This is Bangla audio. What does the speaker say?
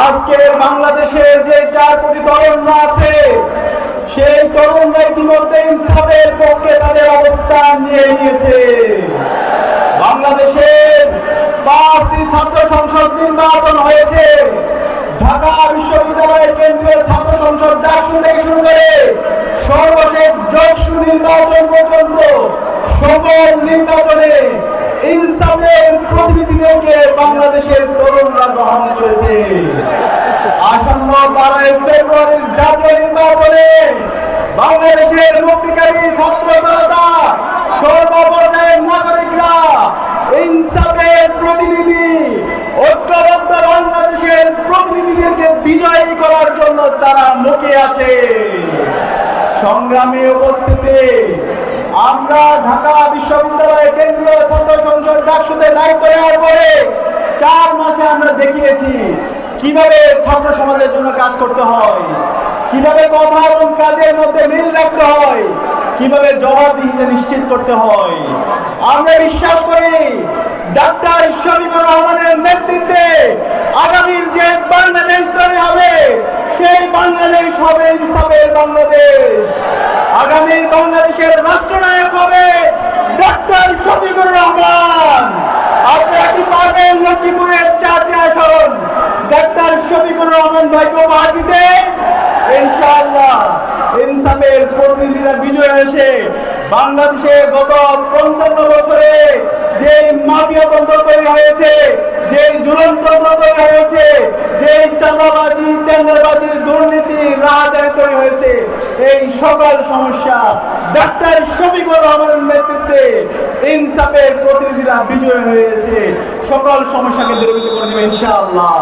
আজকের বাংলাদেশের যে 4 কোটি তরুণরা আছে, সেই তরুণরা ইতিমধ্যে ইনসাফের পক্ষে তাদের অবস্থান নিয়ে নিয়েছে। বাংলাদেশের 5টি ছাত্র সংসদ নির্বাচন হয়েছে। ঢাকা বিশ্ববিদ্যালয়ের কেন্দ্রীয় ছাত্র সংসদ ডাকসু থেকে শুরু করে সর্বশেষ জকসু নির্বাচন পর্যন্ত সকল নির্বাচনে ইনসাফের প্রতিনিধিদেরকে বাংলাদেশের তরুণরা গ্রহণ করেছে। আসন্ন 12 ফেব্রুয়ারির জাতীয় নির্বাচনে বাংলাদেশের মুক্তিকামী ছাত্র জনতা, সর্বপর্যায়ের নাগরিকরা ইনসাফের প্রতিনিধি, ঐক্যবদ্ধ বাংলাদেশের প্রতিনিধিদেরকে বিজয়ী করার জন্য তারা মুখে আছে। সংগ্রামী উপস্থিতি, আমরা ঢাকা বিশ্ববিদ্যালয়ের কেন্দ্রীয় ছাত্র সংসদ ডাকসুতে দায়িত্ব নেওয়ার পরে 4 মাসে আমরা দেখিয়েছি কিভাবে ছাত্র সমাজের জন্য কাজ করতে হয়, কিভাবে কথা এবং কাজের মধ্যে মিল রাখতে হয়, কিভাবে জবাবদিহিতা নিশ্চিত করতে হয়। আমরা বিশ্বাস করি ডাক্তার শফিকুর রহমানের নেতৃত্বে আগামীর যে বাংলাদেশ তৈরি হবে, সেই বাংলাদেশ হবে ইনসাফের বাংলাদেশ। আগামীর বাংলাদেশের রাষ্ট্রনায়ক হবে ডাক্তার শফিকুর রহমান। আপনারা কি পারবেন লক্ষ্মীপুরের 4টি আসন ডাক্তার শফিকুর রহমান ভাইকে উপহার দিতে? ইনশাআল্লাহ ইনসাফের প্রতিনিধিরা বিজয় এসে বাংলাদেশে গত 55 বছরে যে মাফিয়া তন্ত্র তৈরি হয়েছে, যে জুলুমতন্ত্র তৈরি হয়েছে, যে চাঁদাবাজি, টেন্ডারবাজি, দুর্নীতি, রাজনীতি তৈরি হয়েছে, এই সকল সমস্যা ডাক্তার শফিকুর রহমানের নেতৃত্বে ইনসাফের প্রতিনিধিরা বিজয় হয়েছে। সকল সমস্যাকে দূরীভূত করে দেবে ইনশাআল্লাহ।